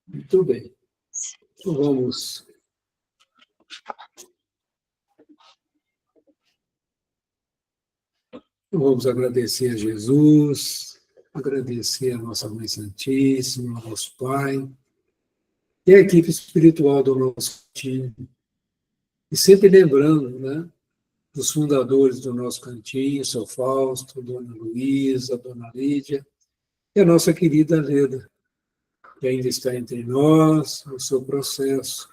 Muito bem. Então, vamos agradecer a Jesus, agradecer a nossa Mãe Santíssima, ao nosso Pai, e a equipe espiritual do nosso time. E sempre lembrando, né, dos fundadores do nosso cantinho, seu Fausto, Dona Luísa, Dona Lídia, e a nossa querida Leda, que ainda está entre nós, no seu processo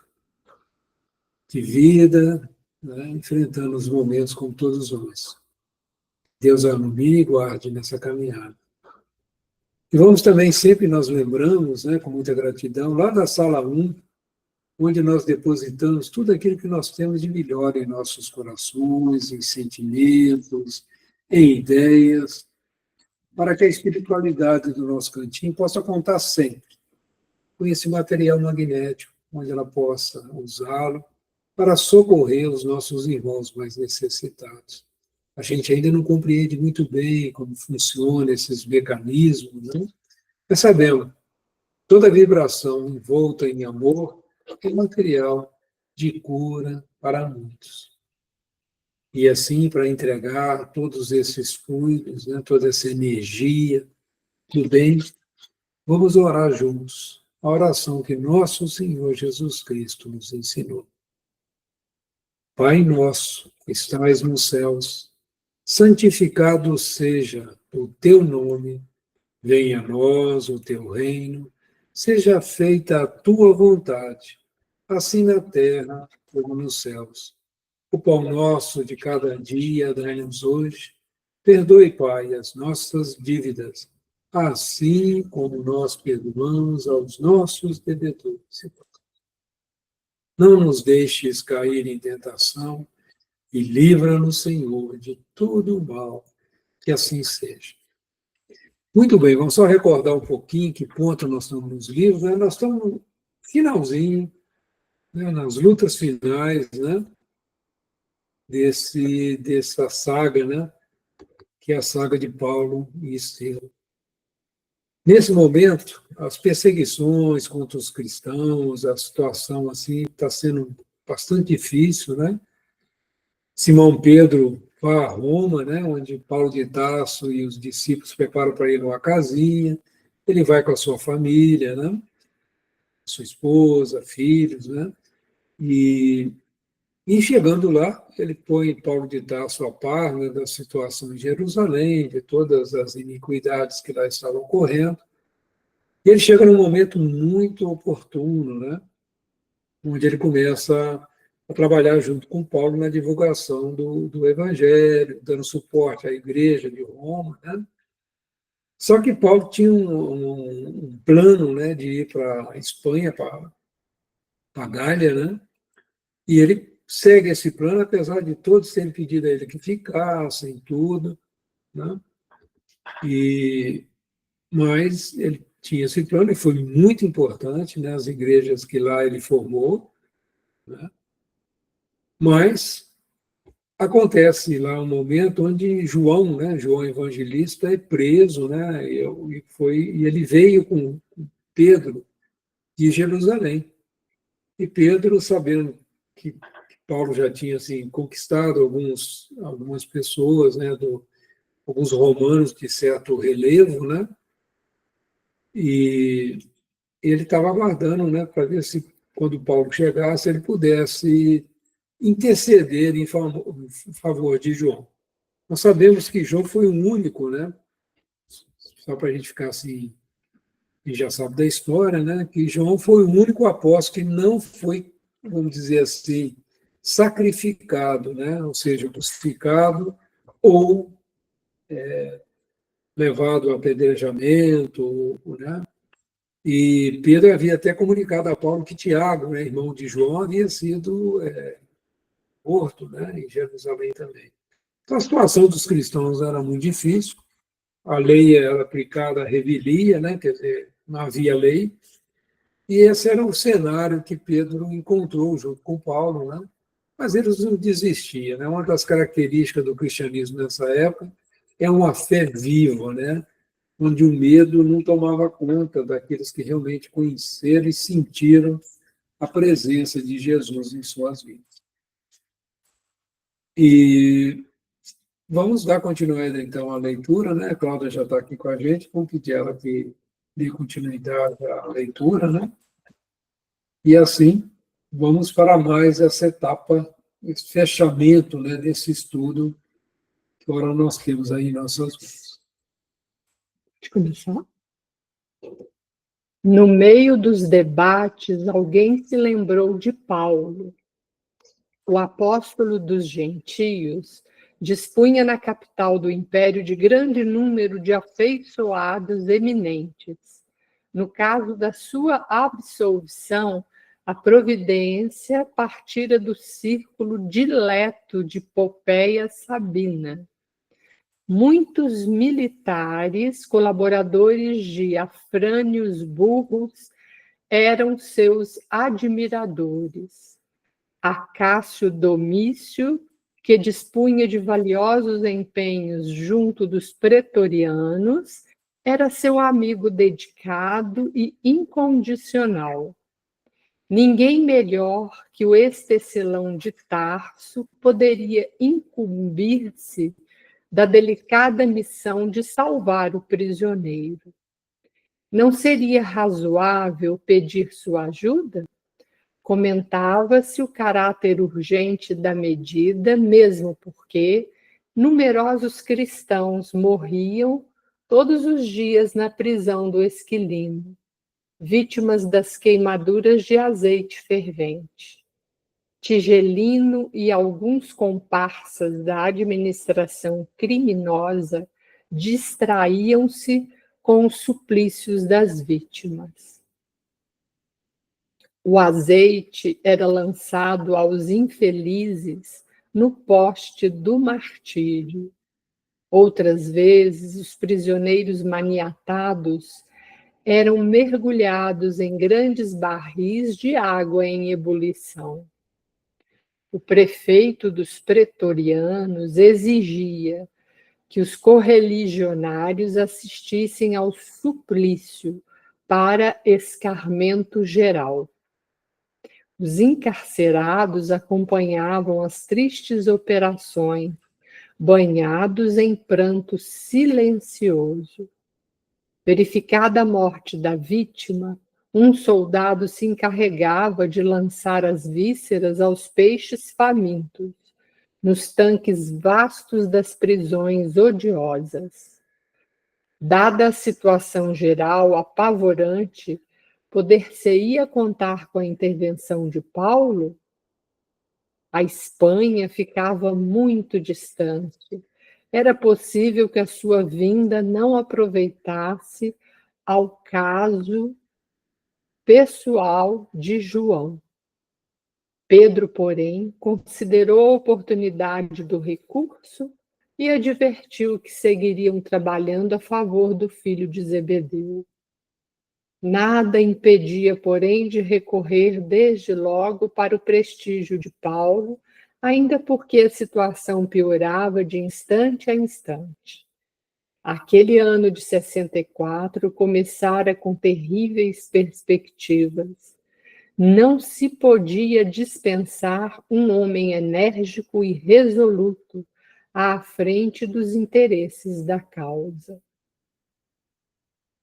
de vida, né, enfrentando os momentos como todos nós. Deus a ilumine e guarde nessa caminhada. E vamos também, sempre nós lembramos, né, com muita gratidão, lá da sala 1, onde nós depositamos tudo aquilo que nós temos de melhor em nossos corações, em sentimentos, em ideias, para que a espiritualidade do nosso cantinho possa contar sempre com esse material magnético, onde ela possa usá-lo para socorrer os nossos irmãos mais necessitados. A gente ainda não compreende muito bem como funcionam esses mecanismos, né? Mas sabemos, toda vibração envolta em amor é material de cura para muitos. E assim, para entregar todos esses fluidos, né, toda essa energia do bem, vamos orar juntos a oração que nosso Senhor Jesus Cristo nos ensinou. Pai nosso, que estais nos céus, santificado seja o teu nome, venha a nós o teu reino, seja feita a tua vontade, assim na terra como nos céus. O pão nosso de cada dia dai-nos hoje. Perdoe, Pai, as nossas dívidas, assim como nós perdoamos aos nossos devedores. Não nos deixes cair em tentação e livra-nos, Senhor, de todo o mal, que assim seja. Muito bem, vamos só recordar um pouquinho que ponto nós estamos nos livros, né? Nós estamos no finalzinho, né? Nas lutas finais, né? Dessa saga, né? Que é a saga de Paulo e Estevão. Nesse momento, as perseguições contra os cristãos, a situação assim está sendo bastante difícil, né? Simão Pedro vai a Roma, né? Onde Paulo de Tarso e os discípulos preparam para ele uma casinha. Ele vai com a sua família, né? Sua esposa, filhos, né? E chegando lá, ele põe Paulo de Tarso a par, né, da situação em Jerusalém, de todas as iniquidades que lá estavam ocorrendo. E ele chega num momento muito oportuno, né, onde ele começa a trabalhar junto com Paulo na divulgação do Evangelho, dando suporte à igreja de Roma. Né? Só que Paulo tinha um plano, né, de ir para a Espanha, para a Gália, né? E ele segue esse plano, apesar de todos terem pedido a ele que ficasse em tudo, né? Mas ele tinha esse plano e foi muito importante, né? As igrejas que lá ele formou, né? Mas acontece lá um momento onde João, né? João Evangelista é preso, né? E ele veio com Pedro de Jerusalém. E Pedro, sabendo que Paulo já tinha assim, conquistado algumas pessoas, né, alguns romanos de certo relevo, né, e ele estava aguardando, né, para ver se, quando Paulo chegasse, ele pudesse interceder em favor de João. Nós sabemos que João foi o único, né, só para a gente ficar assim, e já sabe da história, né, que João foi o único apóstolo que não foi, vamos dizer assim, sacrificado, né, ou seja, crucificado ou levado a apedrejamento, né? E Pedro havia até comunicado a Paulo que Tiago, né, irmão de João, havia sido morto, né, em Jerusalém também. Então, a situação dos cristãos era muito difícil, a lei era aplicada à revelia, né, quer dizer, não havia lei, e esse era o cenário que Pedro encontrou junto com Paulo, né? Mas eles não desistiam, né? Uma das características do cristianismo nessa época é uma fé viva, né? onde o medo não tomava conta daqueles que realmente conheceram e sentiram a presença de Jesus em suas vidas. E vamos dar continuidade, então, à leitura, né? A Cláudia já está aqui com a gente, vamos pedir ela que dê continuidade à leitura, né? E assim, vamos para mais essa etapa, esse fechamento, né, desse estudo que agora nós temos aí em nossas mãos. Pode começar? No meio dos debates, alguém se lembrou de Paulo. O apóstolo dos gentios dispunha na capital do império de grande número de afeiçoados eminentes. No caso da sua absolvição, a providência partira do círculo dileto de Popéia Sabina. Muitos militares, colaboradores de Afrânios Burros, eram seus admiradores. Acácio Domício, que dispunha de valiosos empenhos junto dos pretorianos, era seu amigo dedicado e incondicional. Ninguém melhor que o ex-tecelão de Tarso poderia incumbir-se da delicada missão de salvar o prisioneiro. Não seria razoável pedir sua ajuda? Comentava-se o caráter urgente da medida, mesmo porque numerosos cristãos morriam todos os dias na prisão do Esquilino, vítimas das queimaduras de azeite fervente. Tigelino e alguns comparsas da administração criminosa distraíam-se com os suplícios das vítimas. O azeite era lançado aos infelizes no poste do martírio. Outras vezes, os prisioneiros maniatados eram mergulhados em grandes barris de água em ebulição. O prefeito dos pretorianos exigia que os correligionários assistissem ao suplício para escarmento geral. Os encarcerados acompanhavam as tristes operações, banhados em pranto silencioso. Verificada a morte da vítima, um soldado se encarregava de lançar as vísceras aos peixes famintos, nos tanques vastos das prisões odiosas. Dada a situação geral apavorante, poder-se-ia contar com a intervenção de Paulo? A Espanha ficava muito distante. Era possível que a sua vinda não aproveitasse ao caso pessoal de João. Pedro, porém, considerou a oportunidade do recurso e advertiu que seguiriam trabalhando a favor do filho de Zebedeu. Nada impedia, porém, de recorrer desde logo para o prestígio de Paulo, ainda porque a situação piorava de instante a instante. Aquele ano de 64 começara com terríveis perspectivas. Não se podia dispensar um homem enérgico e resoluto à frente dos interesses da causa.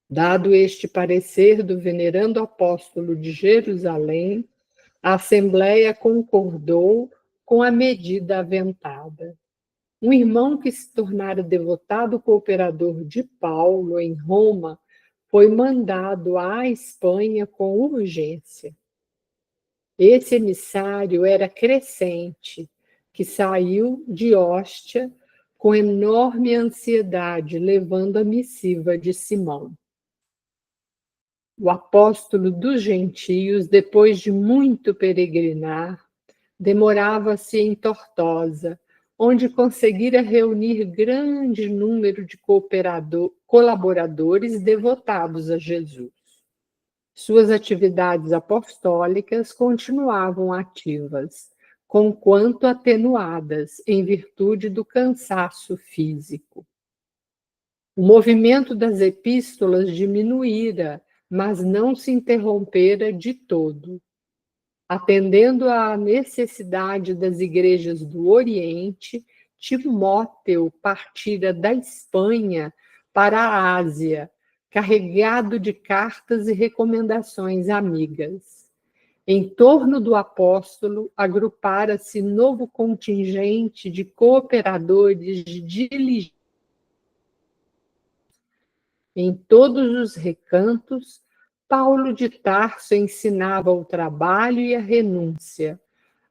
Dado este parecer do venerando apóstolo de Jerusalém, a Assembleia concordou com a medida aventada. Um irmão que se tornara devotado cooperador de Paulo em Roma foi mandado à Espanha com urgência. Esse emissário era Crescente, que saiu de Ostia com enorme ansiedade, levando a missiva de Simão. O apóstolo dos gentios, depois de muito peregrinar, demorava-se em Tortosa, onde conseguira reunir grande número de colaboradores devotados a Jesus. Suas atividades apostólicas continuavam ativas, conquanto atenuadas em virtude do cansaço físico. O movimento das epístolas diminuíra, mas não se interrompera de todo. Atendendo à necessidade das igrejas do Oriente, Timóteo partira da Espanha para a Ásia, carregado de cartas e recomendações amigas. Em torno do apóstolo, agrupara-se novo contingente de cooperadores diligentes. Em todos os recantos, Paulo de Tarso ensinava o trabalho e a renúncia,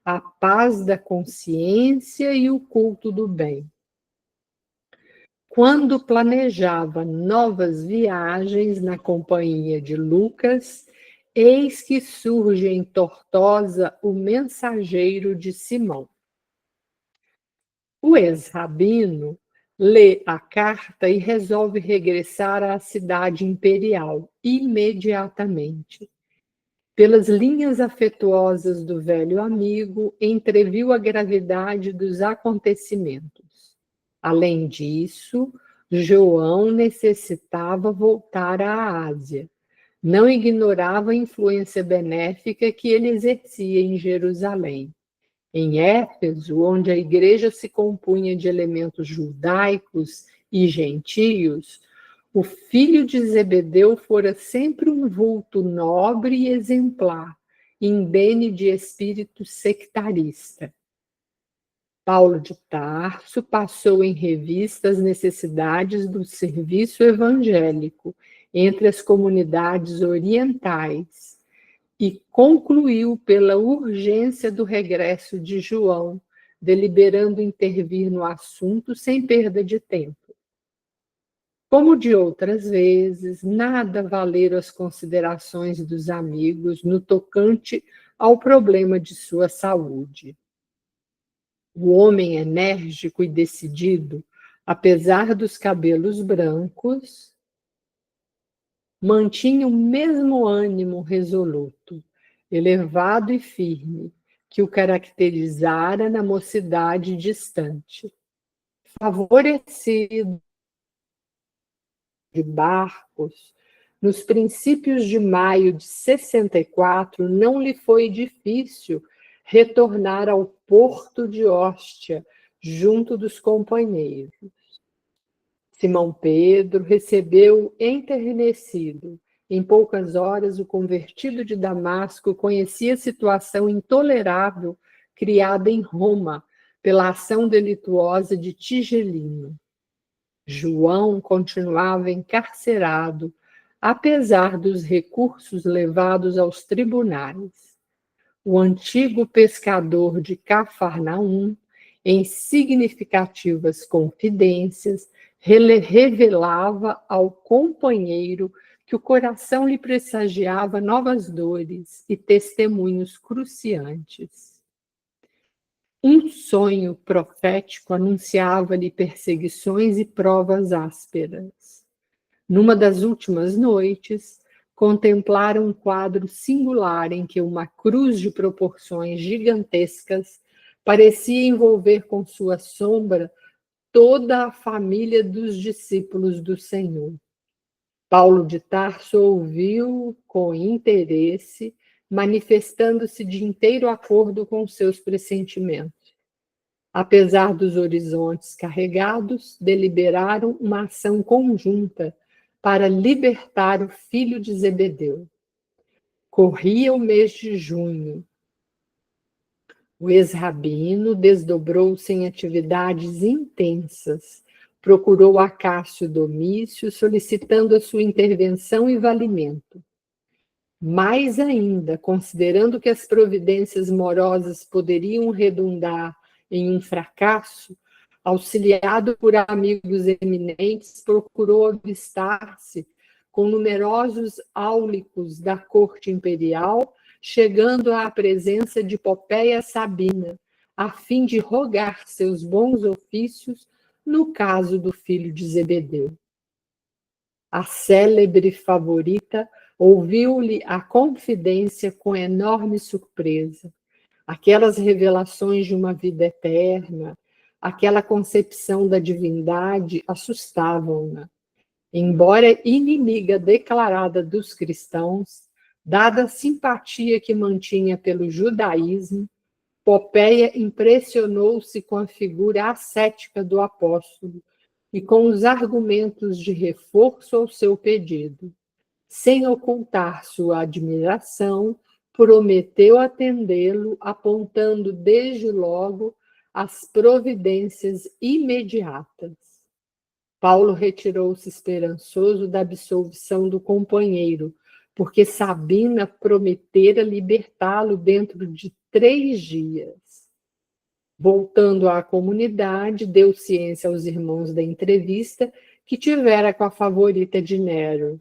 a paz da consciência e o culto do bem. Quando planejava novas viagens na companhia de Lucas, eis que surge em Tortosa o mensageiro de Simão. O ex-rabino lê a carta e resolve regressar à cidade imperial imediatamente. Pelas linhas afetuosas do velho amigo, entreviu a gravidade dos acontecimentos. Além disso, João necessitava voltar à Ásia. Não ignorava a influência benéfica que ele exercia em Jerusalém. Em Éfeso, onde a igreja se compunha de elementos judaicos e gentios, o filho de Zebedeu fora sempre um vulto nobre e exemplar, indene de espírito sectarista. Paulo de Tarso passou em revista as necessidades do serviço evangélico entre as comunidades orientais e concluiu pela urgência do regresso de João, deliberando intervir no assunto sem perda de tempo. Como de outras vezes, nada valeram as considerações dos amigos no tocante ao problema de sua saúde. O homem enérgico e decidido, apesar dos cabelos brancos, mantinha o mesmo ânimo resoluto, elevado e firme, que o caracterizara na mocidade distante. Favorecido de barcos, nos princípios de maio de 64, não lhe foi difícil retornar ao porto de Hóstia, junto dos companheiros. Simão Pedro recebeu enternecido. Em poucas horas, o convertido de Damasco conhecia a situação intolerável criada em Roma pela ação delituosa de Tigelino. João continuava encarcerado, apesar dos recursos levados aos tribunais. O antigo pescador de Cafarnaum, em significativas confidências, revelava ao companheiro que o coração lhe pressagiava novas dores e testemunhos cruciantes. Um sonho profético anunciava-lhe perseguições e provas ásperas. Numa das últimas noites, contemplaram um quadro singular em que uma cruz de proporções gigantescas parecia envolver com sua sombra toda a família dos discípulos do Senhor. Paulo de Tarso ouviu com interesse, manifestando-se de inteiro acordo com seus pressentimentos. Apesar dos horizontes carregados, deliberaram uma ação conjunta para libertar o filho de Zebedeu. Corria o mês de junho. O ex-rabino desdobrou-se em atividades intensas. Procurou Acácio Domício, solicitando a sua intervenção e valimento. Mais ainda, considerando que as providências morosas poderiam redundar em um fracasso, auxiliado por amigos eminentes, procurou avistar-se com numerosos áulicos da corte imperial, chegando à presença de Popéia Sabina, a fim de rogar seus bons ofícios no caso do filho de Zebedeu. A célebre favorita ouviu-lhe a confidência com enorme surpresa. Aquelas revelações de uma vida eterna, aquela concepção da divindade assustavam-na. Embora inimiga declarada dos cristãos, dada a simpatia que mantinha pelo judaísmo, Popéia impressionou-se com a figura ascética do apóstolo e com os argumentos de reforço ao seu pedido. Sem ocultar sua admiração, prometeu atendê-lo, apontando desde logo as providências imediatas. Paulo retirou-se esperançoso da absolvição do companheiro, porque Sabina prometera libertá-lo dentro de 3 dias. Voltando à comunidade, deu ciência aos irmãos da entrevista que tivera com a favorita de Nero.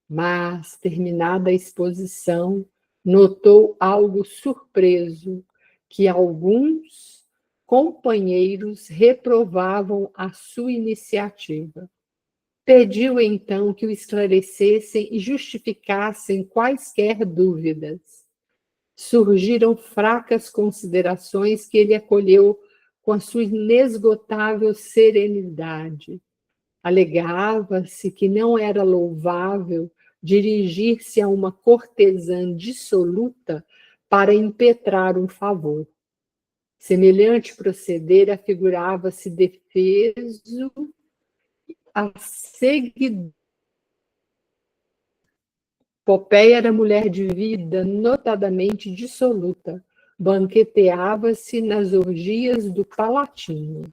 Mas, terminada a exposição, notou algo surpreso, que alguns companheiros reprovavam a sua iniciativa. Pediu então que o esclarecessem e justificassem quaisquer dúvidas. Surgiram fracas considerações que ele acolheu com a sua inesgotável serenidade. Alegava-se que não era louvável dirigir-se a uma cortesã dissoluta para impetrar um favor. Semelhante proceder afigurava-se defeso a seguidor. Popéia era mulher de vida notadamente dissoluta, banqueteava-se nas orgias do Palatino.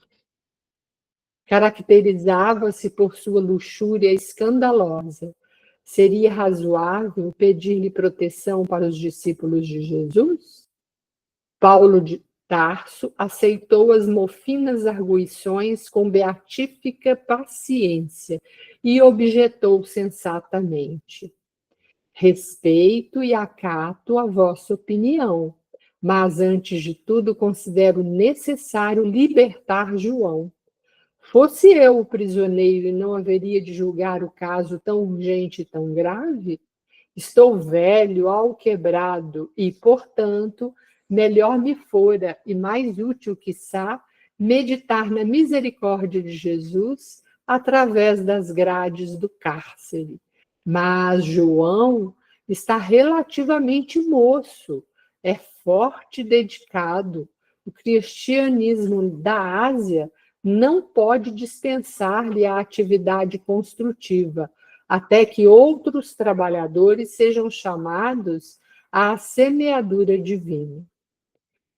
Caracterizava-se por sua luxúria escandalosa. Seria razoável pedir-lhe proteção para os discípulos de Jesus? Paulo de Tarso aceitou as mofinas arguições com beatífica paciência e objetou sensatamente: respeito e acato a vossa opinião, mas antes de tudo considero necessário libertar João. Fosse eu o prisioneiro e não haveria de julgar o caso tão urgente e tão grave? Estou velho, alquebrado, e, portanto, melhor me fora, e mais útil, quiçá, meditar na misericórdia de Jesus através das grades do cárcere. Mas João está relativamente moço, é forte e dedicado. O cristianismo da Ásia não pode dispensar-lhe a atividade construtiva, até que outros trabalhadores sejam chamados à semeadura divina.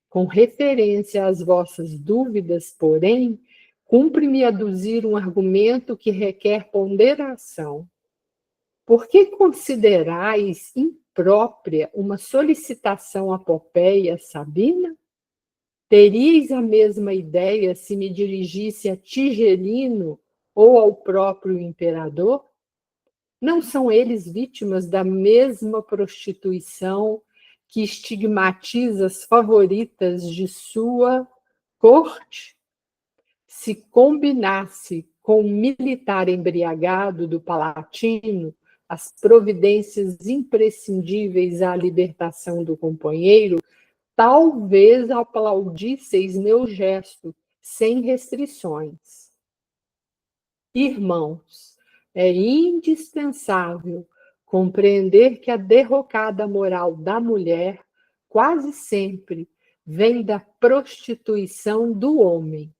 Com referência às vossas dúvidas, porém, cumpre-me aduzir um argumento que requer ponderação. Por que considerais imprópria uma solicitação à Popéia Sabina? Teríeis a mesma ideia se me dirigisse a Tigelino ou ao próprio imperador? Não são eles vítimas da mesma prostituição que estigmatiza as favoritas de sua corte? Se combinasse com o militar embriagado do Palatino as providências imprescindíveis à libertação do companheiro, talvez aplaudisseis meu gesto, sem restrições. Irmãos, é indispensável compreender que a derrocada moral da mulher quase sempre vem da prostituição do homem.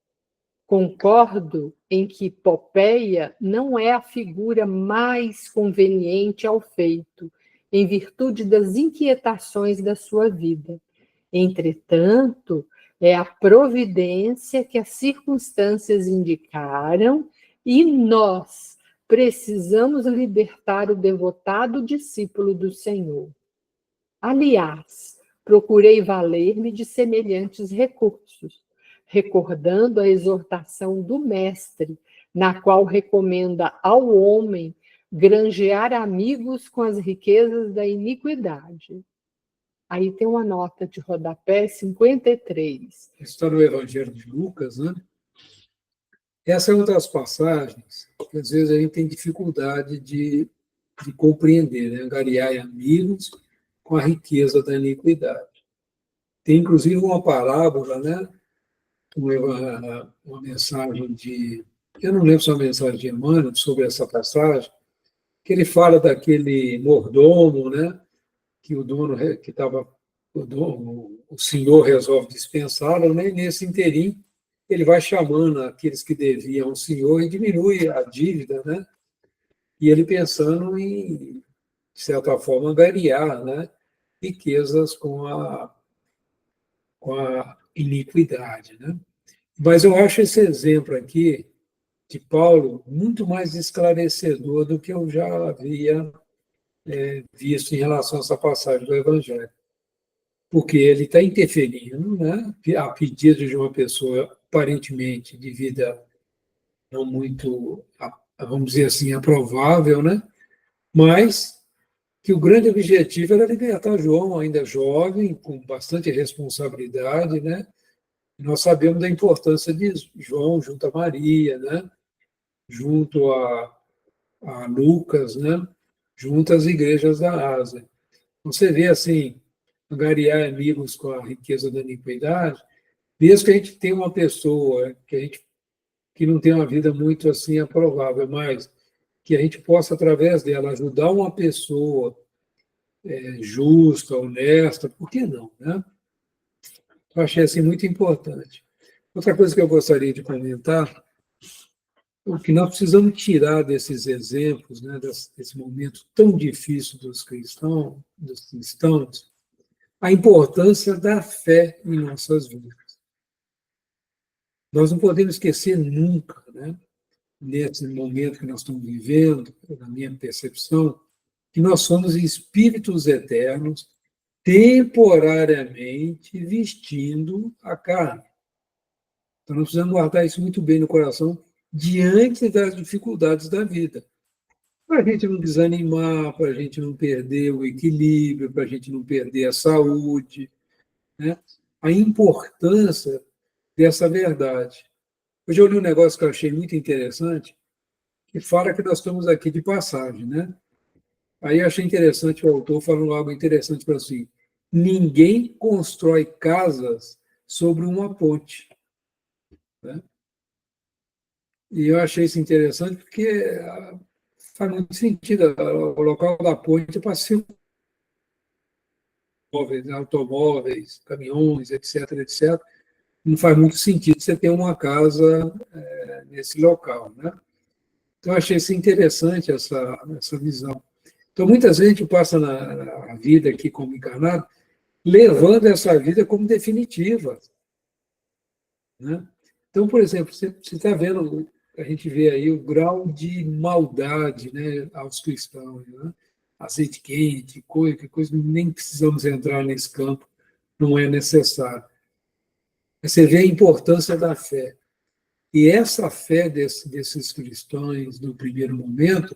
Concordo em que Popéia não é a figura mais conveniente ao feito, em virtude das inquietações da sua vida. Entretanto, é a providência que as circunstâncias indicaram e nós precisamos libertar o devotado discípulo do Senhor. Aliás, procurei valer-me de semelhantes recursos, recordando a exortação do Mestre, na qual recomenda ao homem granjear amigos com as riquezas da iniquidade. Aí tem uma nota de rodapé 53. Está no Evangelho de Lucas, né? Essa é uma das passagens que às vezes a gente tem dificuldade de compreender, né? Angariar amigos com a riqueza da iniquidade. Tem inclusive uma parábola, né? Uma mensagem de eu não lembro se é uma mensagem de Emmanuel sobre essa passagem, que ele fala daquele mordomo, né, que o dono que estava o senhor resolve dispensá-lo, né, e nesse interim ele vai chamando aqueles que deviam ao senhor e diminui a dívida, né, e ele pensando em, de certa forma, angariar, né, riquezas com a iniquidade, né. Mas eu acho esse exemplo aqui de Paulo muito mais esclarecedor do que eu já havia visto em relação a essa passagem do Evangelho. Porque ele está interferindo, né, a pedido de uma pessoa aparentemente de vida não muito, vamos dizer assim, aprovável, né, mas que o grande objetivo era libertar João, ainda jovem, com bastante responsabilidade, né. Nós sabemos da importância de João junto a Maria, né, junto a Lucas, né, junto às igrejas da Ásia. Você vê assim, angariar amigos com a riqueza da iniquidade, mesmo que a gente tenha uma pessoa que não tem uma vida muito assim aprovável, mas que a gente possa, através dela, ajudar uma pessoa justa, honesta, por que não, né? Eu achei assim muito importante. Outra coisa que eu gostaria de comentar, o que nós precisamos tirar desses exemplos, né, desse momento tão difícil dos cristãos, a importância da fé em nossas vidas. Nós não podemos esquecer nunca, né, nesse momento que nós estamos vivendo, na minha percepção, que nós somos espíritos eternos, temporariamente vestindo a carne. Então, nós precisamos guardar isso muito bem no coração diante das dificuldades da vida. Para a gente não desanimar, para a gente não perder o equilíbrio, para a gente não perder a saúde, né? A importância dessa verdade. Hoje eu li um negócio que eu achei muito interessante, que fala que nós estamos aqui de passagem, né? Aí eu achei interessante o autor falando algo interessante para assim: ninguém constrói casas sobre uma ponte, né? E eu achei isso interessante porque faz muito sentido. O local da ponte é para ser automóveis, caminhões, etc, etc. Não faz muito sentido você ter uma casa nesse local, né? Então, eu achei isso interessante, essa visão. Então, muitas vezes a gente passa na vida aqui como encarnado, levando essa vida como definitiva, né? Então, por exemplo, você está vendo, a gente vê aí o grau de maldade, né, aos cristãos, né? Azeite quente, coisa, nem precisamos entrar nesse campo, não é necessário. Você vê a importância da fé. E essa fé desses cristãos, no primeiro momento,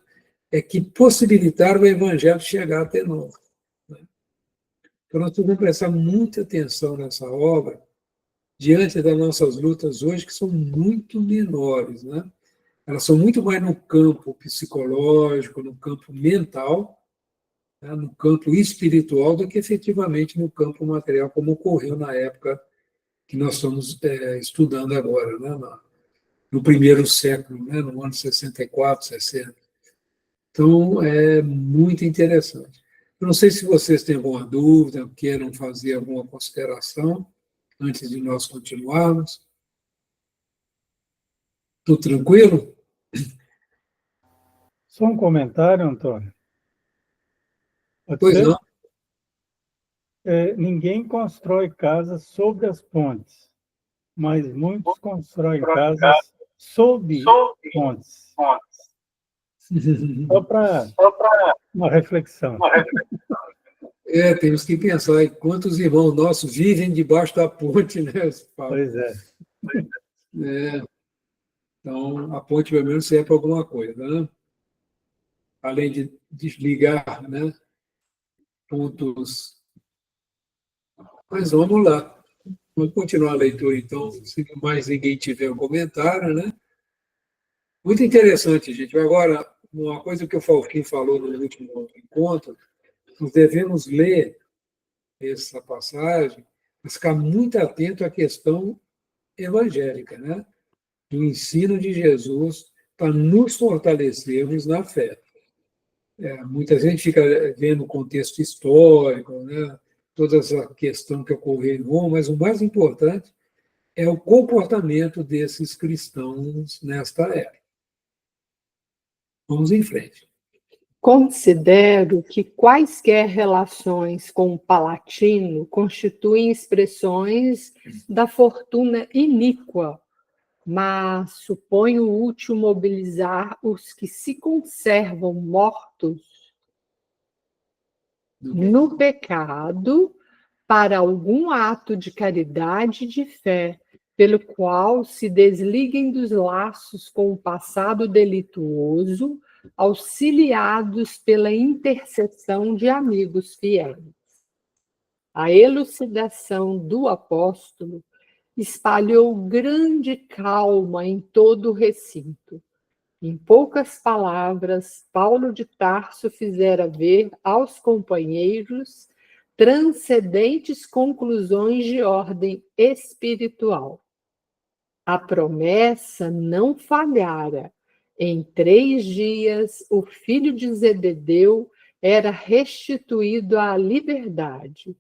é que possibilitaram o evangelho chegar até nós, né? Então, nós temos que prestar muita atenção nessa obra, diante das nossas lutas hoje, que são muito menores, né? Elas são muito mais no campo psicológico, no campo mental, né? No campo espiritual, do que efetivamente no campo material, como ocorreu na época que nós estamos estudando agora, né? No primeiro século, né? No ano 64, 60. Então, é muito interessante. Eu não sei se vocês têm alguma dúvida, queiram fazer alguma consideração antes de nós continuarmos. Tudo tranquilo? Só um comentário, Antônio. Pode Pois ser? não. Ninguém constrói casas sobre as pontes, mas muitos constroem casas sob pontes. Só para uma reflexão. Temos que pensar em quantos irmãos nossos vivem debaixo da ponte, né? Pois é. Então, a ponte pelo menos serve para alguma coisa, né? Além de desligar, né, pontos. Mas vamos lá. Vamos continuar a leitura, então, se mais ninguém tiver um comentário, né? Muito interessante, gente. Agora, uma coisa que o Falquinho falou no último encontro, nós devemos ler essa passagem, mas ficar muito atento à questão evangélica, né? do ensino de Jesus para nos fortalecermos na fé. Muita gente fica vendo o contexto histórico, né? Toda essa questão que ocorreu em Roma, mas o mais importante é o comportamento desses cristãos nesta era. Vamos em frente. Considero que quaisquer relações com o Palatino constituem expressões da fortuna iníqua, mas suponho útil mobilizar os que se conservam mortos no pecado para algum ato de caridade e de fé, pelo qual se desliguem dos laços com o passado delituoso, auxiliados pela intercessão de amigos fiéis. A elucidação do apóstolo espalhou grande calma em todo o recinto. Em poucas palavras, Paulo de Tarso fizera ver aos companheiros transcendentes conclusões de ordem espiritual. A promessa não falhara. Em 3 dias, o filho de Zebedeu era restituído à liberdade.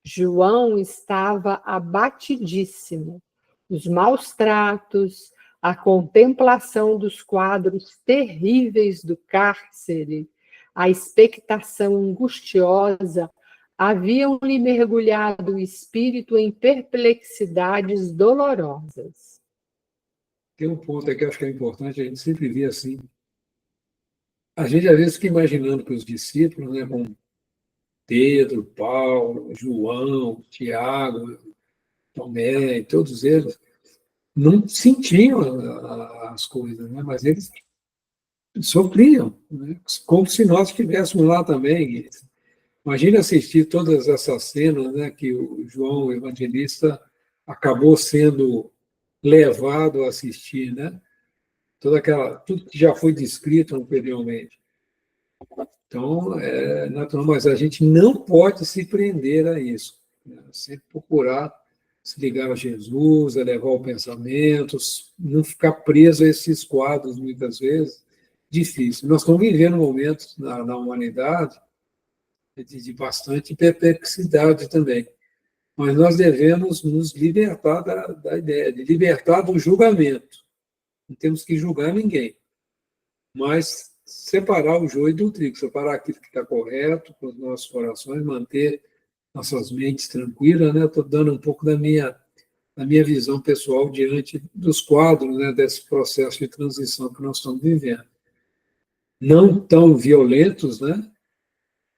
João estava abatidíssimo. Os maus tratos, a contemplação dos quadros terríveis do cárcere, a expectação angustiosa haviam-lhe mergulhado o espírito em perplexidades dolorosas. Tem um ponto aqui que eu acho que é importante, a gente sempre vê assim. A gente às vezes fica imaginando que os discípulos, né, como Pedro, Paulo, João, Tiago, Tomé, e todos eles, não sentiam as coisas, né? Mas eles sofriam, né? Como se nós estivéssemos lá também. Imagina assistir todas essas cenas, né, que o João o Evangelista acabou sendo levado a assistir, né? Tudo que já foi descrito anteriormente. Então, é natural, mas a gente não pode se prender a isso, né? Sempre procurar se ligar a Jesus, elevar o pensamento, não ficar preso a esses quadros, muitas vezes, difíceis. Nós estamos vivendo momentos na humanidade de bastante perplexidade também, mas nós devemos nos libertar da ideia, de libertar do julgamento. Não temos que julgar ninguém, mas separar o joio do trigo, separar aquilo que está correto para os nossos corações, manter nossas mentes tranquilas, né? Estou dando um pouco da minha visão pessoal diante dos quadros, né, desse processo de transição que nós estamos vivendo. Não tão violentos, né,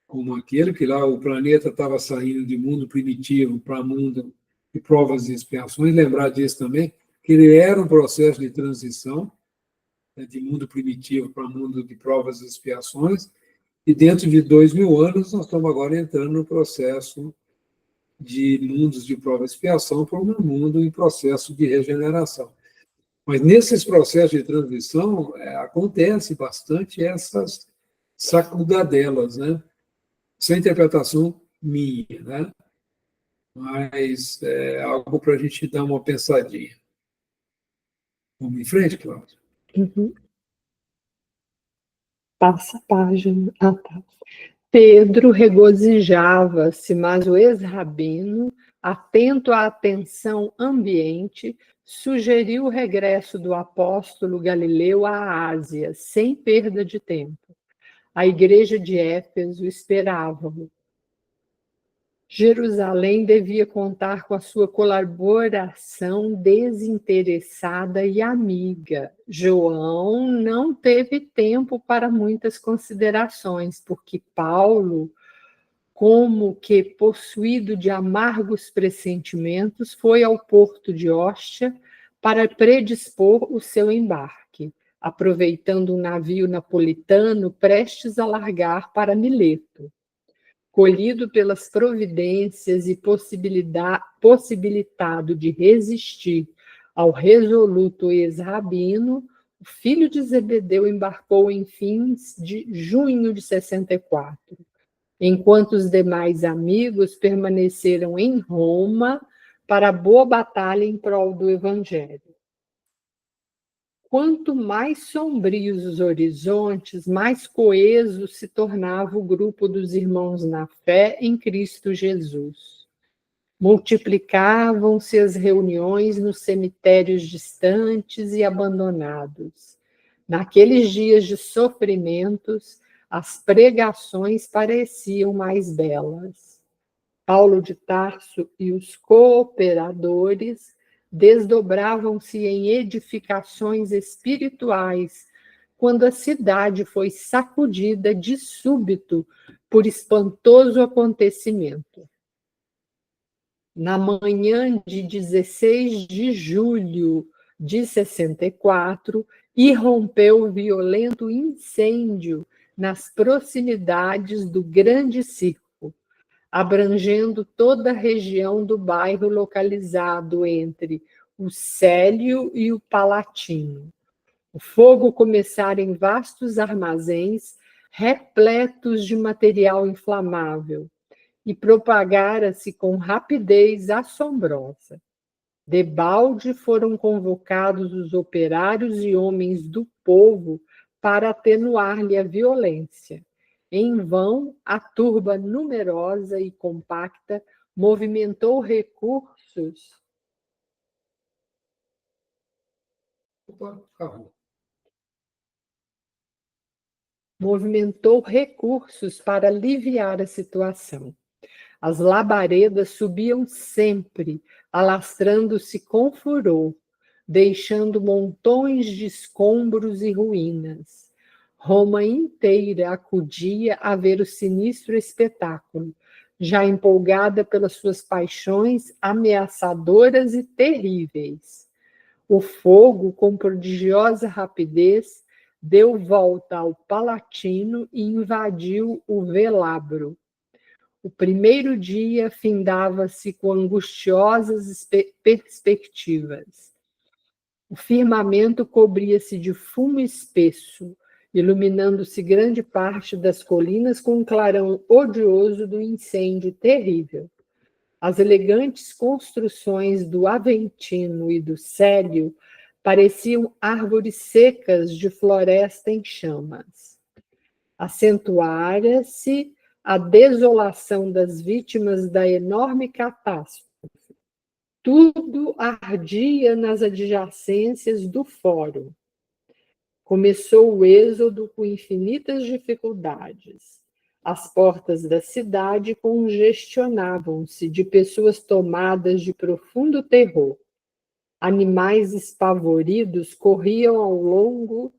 como aquele que lá o planeta estava saindo de mundo primitivo para mundo de provas e expiações. Lembrar disso também, que ele era um processo de transição, né, de mundo primitivo para mundo de provas e expiações, e dentro de 2000 anos nós estamos agora entrando no processo de mundos de prova e expiação para um mundo em processo de regeneração. Mas nesses processos de transição acontece bastante essas sacudadelas, né? Essa interpretação minha, né? Mas é algo para a gente dar uma pensadinha. Vamos em frente, Cláudia? Uhum. Passa a página. Ah, tá. Pedro regozijava-se, mas o ex-rabino, atento à atenção ambiente, sugeriu o regresso do apóstolo Galileu à Ásia, sem perda de tempo. A igreja de Éfeso esperava-o. Jerusalém devia contar com a sua colaboração desinteressada e amiga. João não teve tempo para muitas considerações, porque Paulo, como que possuído de amargos pressentimentos, foi ao porto de Ostia para predispor o seu embarque, aproveitando um navio napolitano prestes a largar para Mileto. Colhido pelas providências e possibilitado de resistir ao resoluto ex-rabino, o filho de Zebedeu embarcou em fins de junho de 64, enquanto os demais amigos permaneceram em Roma para a boa batalha em prol do Evangelho. quanto mais sombrios os horizontes, mais coeso se tornava o grupo dos irmãos na fé em Cristo Jesus. Multiplicavam-se as reuniões nos cemitérios distantes e abandonados. Naqueles dias de sofrimentos, as pregações pareciam mais belas. Paulo de Tarso e os cooperadores desdobravam-se em edificações espirituais quando a cidade foi sacudida de súbito por espantoso acontecimento. Na manhã de 16 de julho de 64, irrompeu violento incêndio nas proximidades do Grande Circo, abrangendo toda a região do bairro localizado entre o Célio e o Palatino. O fogo começara em vastos armazéns repletos de material inflamável e propagara-se com rapidez assombrosa. Debalde foram convocados os operários e homens do povo para atenuar-lhe a violência. Em vão, a turba numerosa e compacta movimentou recursos. Movimentou recursos para aliviar a situação. As labaredas subiam sempre, alastrando-se com furor, deixando montões de escombros e ruínas. Roma inteira acudia a ver o sinistro espetáculo, já empolgada pelas suas paixões ameaçadoras e terríveis. O fogo, com prodigiosa rapidez, deu volta ao Palatino e invadiu o Velabro. O primeiro dia findava-se com angustiosas perspectivas. O firmamento cobria-se de fumo espesso, iluminando-se grande parte das colinas com o clarão odioso do incêndio terrível. As elegantes construções do Aventino e do Célio pareciam árvores secas de floresta em chamas. Acentuara-se a desolação das vítimas da enorme catástrofe. Tudo ardia nas adjacências do fórum. Começou o êxodo com infinitas dificuldades. As portas da cidade congestionavam-se de pessoas tomadas de profundo terror. Animais espavoridos corriam ao longo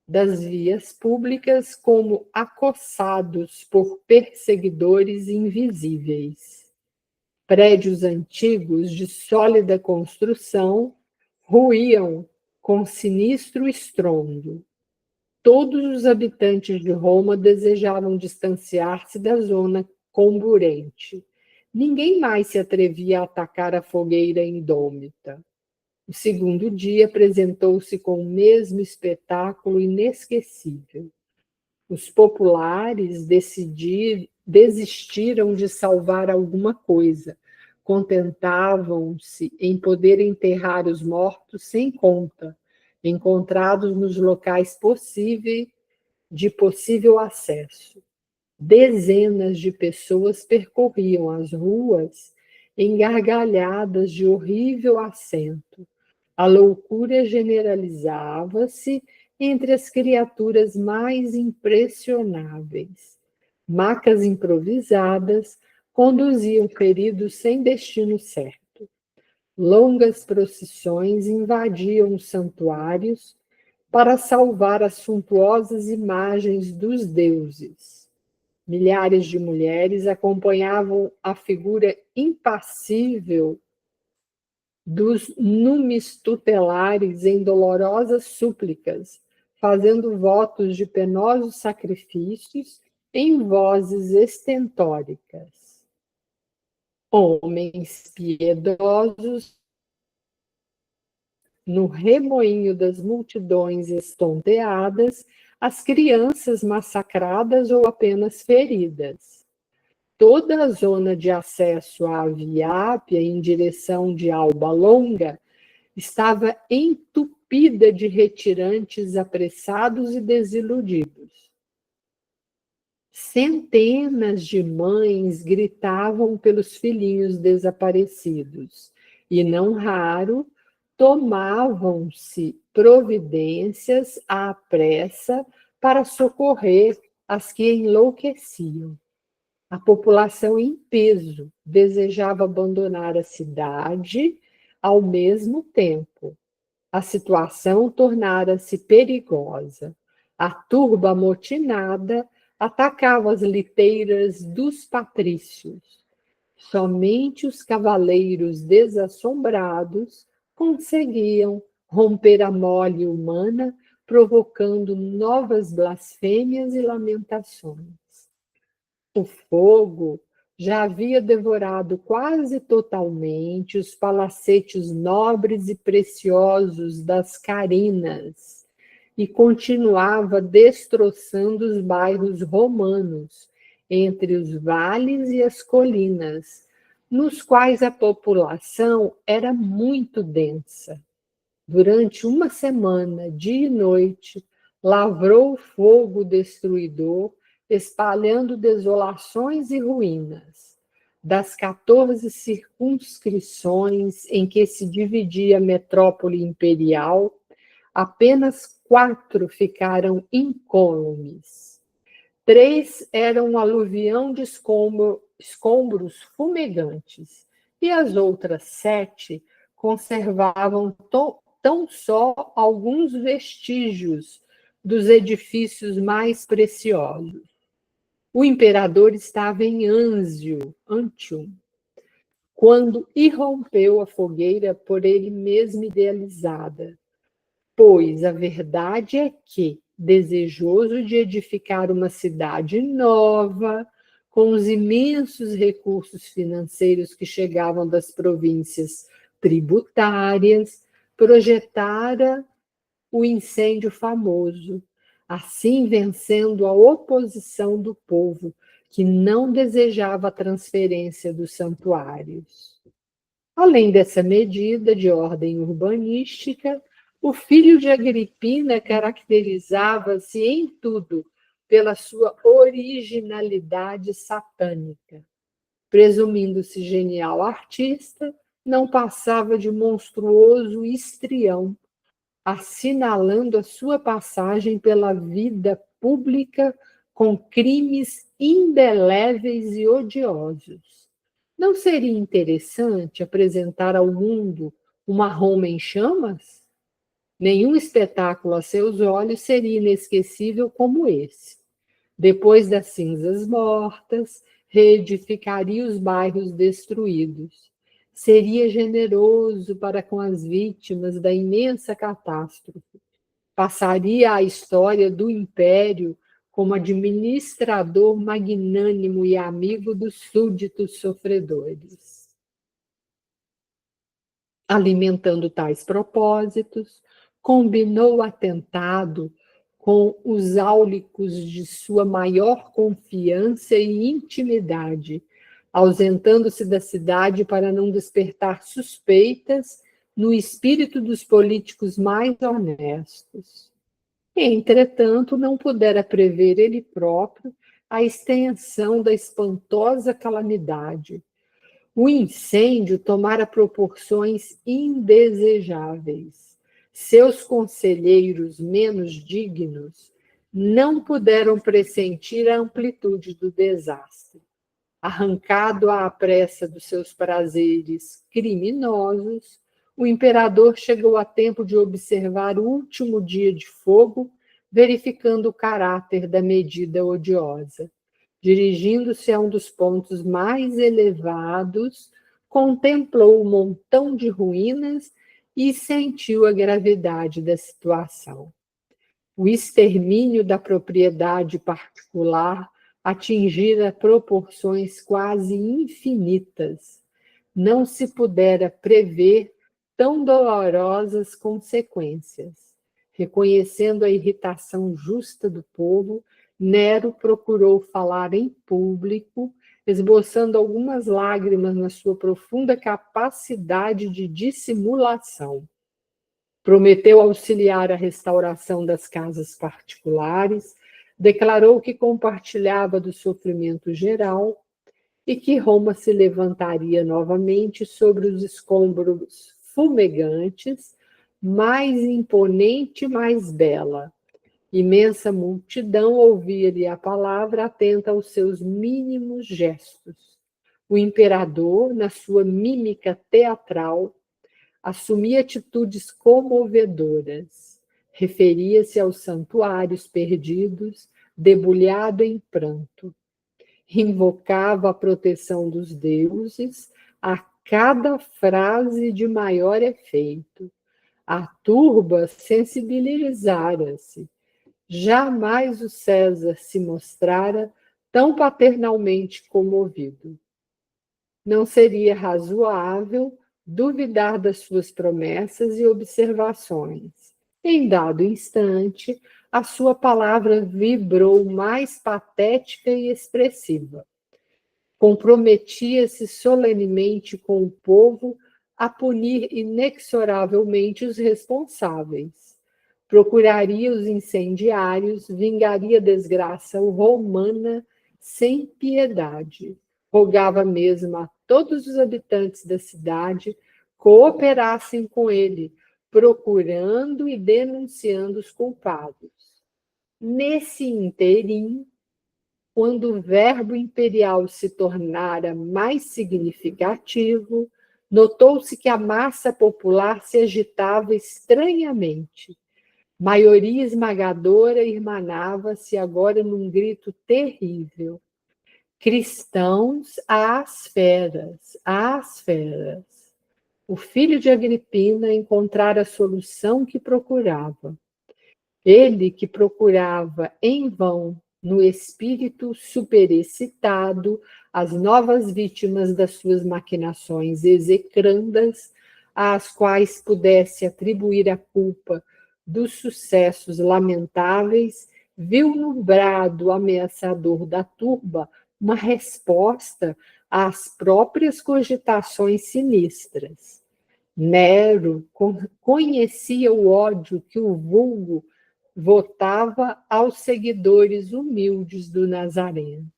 das vias públicas como acossados por perseguidores invisíveis. Prédios antigos de sólida construção ruíam com sinistro estrondo. Todos os habitantes de Roma desejavam distanciar-se da zona comburente. Ninguém mais se atrevia a atacar a fogueira indômita. O segundo dia apresentou-se com o mesmo espetáculo inesquecível. Os populares desistiram de salvar alguma coisa, contentavam-se em poder enterrar os mortos sem conta, encontrados nos locais de possível acesso. Dezenas de pessoas percorriam as ruas engargalhadas de horrível acento. A loucura generalizava-se entre as criaturas mais impressionáveis. Macas improvisadas conduziam feridos sem destino certo. Longas procissões invadiam os santuários para salvar as suntuosas imagens dos deuses. Milhares de mulheres acompanhavam a figura impassível dos numes tutelares em dolorosas súplicas, fazendo votos de penosos sacrifícios em vozes estentóricas. Homens piedosos, no remoinho das multidões estonteadas, as crianças massacradas ou apenas feridas. Toda a zona de acesso à Via Ápia, em direção de Alba Longa, estava entupida entupida de retirantes apressados e desiludidos. Centenas de mães gritavam pelos filhinhos desaparecidos, e não raro tomavam-se providências à pressa para socorrer as que enlouqueciam. A população em peso desejava abandonar a cidade ao mesmo tempo. A situação tornara-se perigosa. A turba amotinada atacava as liteiras dos patrícios. Somente os cavaleiros desassombrados conseguiam romper a mole humana, provocando novas blasfêmias e lamentações. O fogo já havia devorado quase totalmente os palacetes nobres e preciosos das Carinas e continuava destroçando os bairros romanos entre os vales e as colinas, nos quais a população era muito densa. Durante uma semana, dia e noite, lavrou o fogo destruidor, espalhando desolações e ruínas. Das 14 circunscrições em que se dividia a metrópole imperial, apenas 4 ficaram incólumes. 3 eram um aluvião de escombros fumegantes, e as outras 7 conservavam tão só alguns vestígios dos edifícios mais preciosos. O imperador estava em Antium, quando irrompeu a fogueira por ele mesmo idealizada, pois a verdade é que, desejoso de edificar uma cidade nova, com os imensos recursos financeiros que chegavam das províncias tributárias, projetara o incêndio famoso, assim vencendo a oposição do povo, que não desejava a transferência dos santuários. Além dessa medida de ordem urbanística, o filho de Agripina caracterizava-se em tudo pela sua originalidade satânica. Presumindo-se genial artista, não passava de monstruoso histrião, assinalando a sua passagem pela vida pública com crimes indeléveis e odiosos. Não seria interessante apresentar ao mundo uma Roma em chamas? Nenhum espetáculo a seus olhos seria inesquecível como esse. Depois das cinzas mortas, reedificaria os bairros destruídos. Seria generoso para com as vítimas da imensa catástrofe. Passaria à história do império como administrador magnânimo e amigo dos súditos sofredores. Alimentando tais propósitos, combinou o atentado com os áulicos de sua maior confiança e intimidade, ausentando-se da cidade para não despertar suspeitas no espírito dos políticos mais honestos. Entretanto, não pudera prever ele próprio a extensão da espantosa calamidade. O incêndio tomara proporções indesejáveis. Seus conselheiros menos dignos não puderam pressentir a amplitude do desastre. Arrancado à pressa dos seus prazeres criminosos, o imperador chegou a tempo de observar o último dia de fogo, verificando o caráter da medida odiosa. Dirigindo-se a um dos pontos mais elevados, contemplou o montão de ruínas e sentiu a gravidade da situação. O extermínio da propriedade particular atingira proporções quase infinitas. Não se pudera prever tão dolorosas consequências. Reconhecendo a irritação justa do povo, Nero procurou falar em público, esboçando algumas lágrimas na sua profunda capacidade de dissimulação. Prometeu auxiliar a restauração das casas particulares, declarou que compartilhava do sofrimento geral e que Roma se levantaria novamente sobre os escombros fumegantes, mais imponente e mais bela. Imensa multidão ouvia-lhe a palavra, atenta aos seus mínimos gestos. O imperador, na sua mímica teatral, assumia atitudes comovedoras. Referia-se aos santuários perdidos, debulhado em pranto. Invocava a proteção dos deuses a cada frase de maior efeito. A turba sensibilizara-se. Jamais o César se mostrara tão paternalmente comovido. Não seria razoável duvidar das suas promessas e observações. Em dado instante, a sua palavra vibrou mais patética e expressiva. Comprometia-se solenemente com o povo a punir inexoravelmente os responsáveis. Procuraria os incendiários, vingaria a desgraça romana sem piedade. Rogava mesmo a todos os habitantes da cidade cooperassem com ele, procurando e denunciando os culpados. Nesse ínterim, quando o verbo imperial se tornara mais significativo, notou-se que a massa popular se agitava estranhamente. Maioria esmagadora irmanava-se agora num grito terrível. Cristãos às feras, às feras. O filho de Agripina encontrara a solução que procurava. Ele que procurava em vão, no espírito superexcitado, as novas vítimas das suas maquinações execrandas, às quais pudesse atribuir a culpa dos sucessos lamentáveis, viu no brado ameaçador da turba uma resposta às próprias cogitações sinistras. Nero conhecia o ódio que o vulgo votava aos seguidores humildes do Nazareno.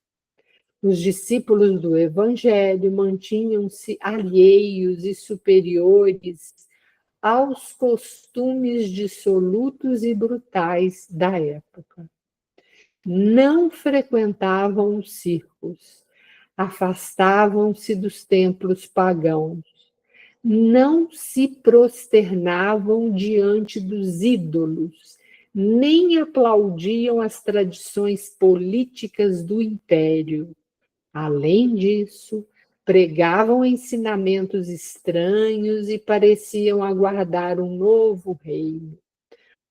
Os discípulos do Evangelho mantinham-se alheios e superiores aos costumes dissolutos e brutais da época. Não frequentavam os circos, afastavam-se dos templos pagãos, não se prosternavam diante dos ídolos, nem aplaudiam as tradições políticas do império. Além disso, pregavam ensinamentos estranhos e pareciam aguardar um novo reino.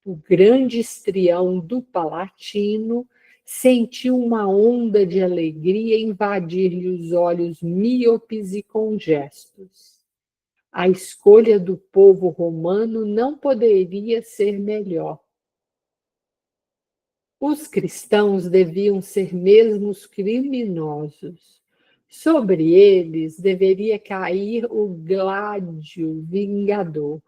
O grande histrião do Palatino sentiu uma onda de alegria invadir-lhe os olhos míopes e congestos. A escolha do povo romano não poderia ser melhor. Os cristãos deviam ser mesmo os criminosos. Sobre eles deveria cair o gládio vingador.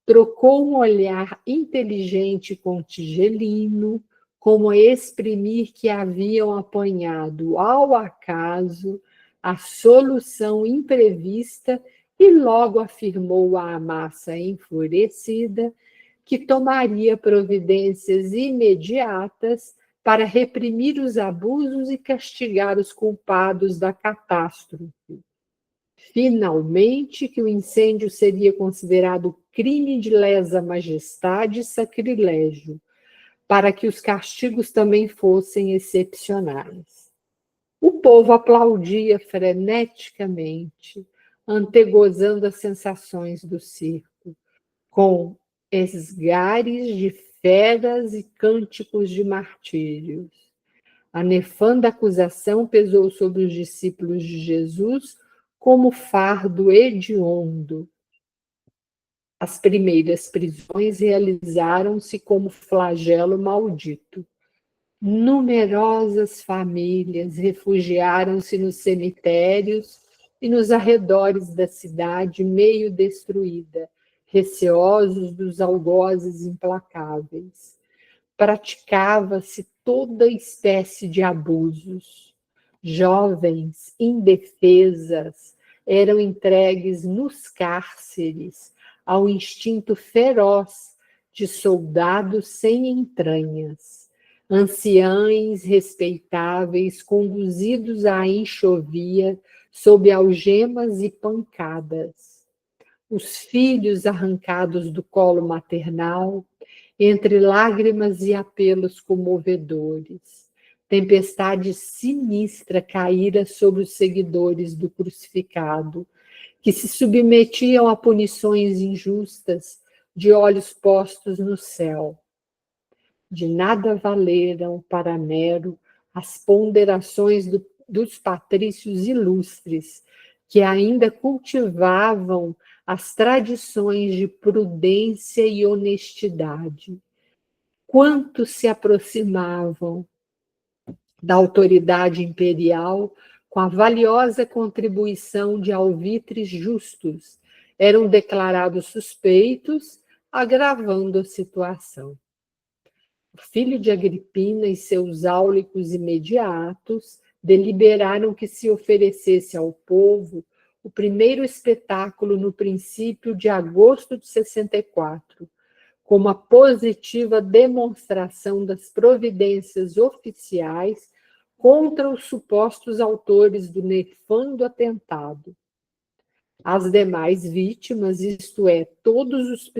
Trocou um olhar inteligente com Tigelino, como a exprimir que haviam apanhado ao acaso a solução imprevista e logo afirmou à massa enfurecida que tomaria providências imediatas para reprimir os abusos e castigar os culpados da catástrofe. Finalmente, que o incêndio seria considerado crime de lesa majestade e sacrilégio, para que os castigos também fossem excepcionais. O povo aplaudia freneticamente, antegozando as sensações do circo, com esgares de feras e cânticos de martírios. A nefanda acusação pesou sobre os discípulos de Jesus como fardo hediondo. As primeiras prisões realizaram-se como flagelo maldito. Numerosas famílias refugiaram-se nos cemitérios e nos arredores da cidade meio destruída, receosos dos algozes implacáveis. Praticava-se toda espécie de abusos. Jovens, indefesas, eram entregues nos cárceres ao instinto feroz de soldados sem entranhas. Anciães respeitáveis conduzidos à enxovia sob algemas e pancadas. Os filhos arrancados do colo maternal, entre lágrimas e apelos comovedores. Tempestade sinistra caíra sobre os seguidores do crucificado, que se submetiam a punições injustas, de olhos postos no céu. De nada valeram para Nero as ponderações dos patrícios ilustres, que ainda cultivavam as tradições de prudência e honestidade. Quantos se aproximavam da autoridade imperial com a valiosa contribuição de alvitres justos, eram declarados suspeitos, agravando a situação. O filho de Agripina e seus áulicos imediatos deliberaram que se oferecesse ao povo o primeiro espetáculo no princípio de agosto de 64, como a positiva demonstração das providências oficiais contra os supostos autores do nefando atentado. As demais vítimas, isto é, todos os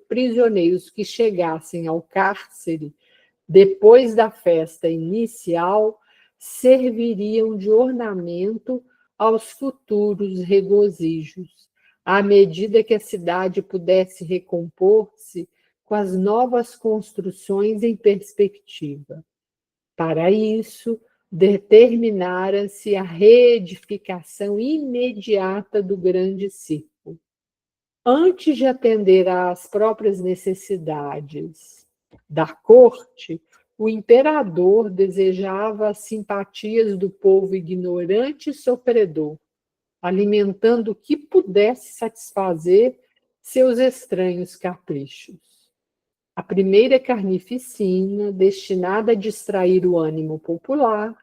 prisioneiros que chegassem ao cárcere depois da festa inicial, serviriam de ornamento aos futuros regozijos, à medida que a cidade pudesse recompor-se com as novas construções em perspectiva. Para isso, determinara-se a reedificação imediata do grande circo. Antes de atender às próprias necessidades da corte, o imperador desejava as simpatias do povo ignorante e sofredor, alimentando o que pudesse satisfazer seus estranhos caprichos. A primeira carnificina, destinada a distrair o ânimo popular,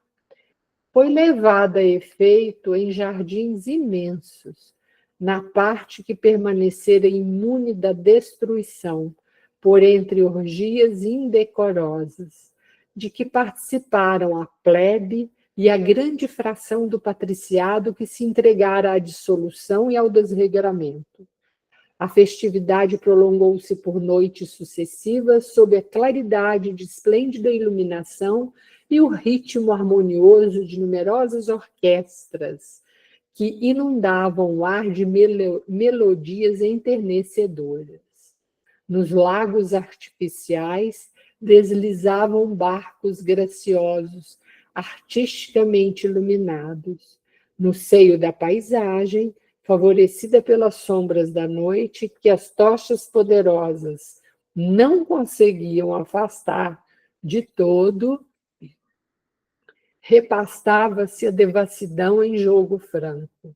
foi levada a efeito em jardins imensos, na parte que permanecera imune da destruição, por entre orgias indecorosas, de que participaram a plebe e a grande fração do patriciado que se entregara à dissolução e ao desregramento. A festividade prolongou-se por noites sucessivas sob a claridade de esplêndida iluminação e o ritmo harmonioso de numerosas orquestras que inundavam o ar de melodias enternecedoras. Nos lagos artificiais deslizavam barcos graciosos, artisticamente iluminados. No seio da paisagem, favorecida pelas sombras da noite, que as tochas poderosas não conseguiam afastar de todo, repastava-se a devassidão em jogo franco.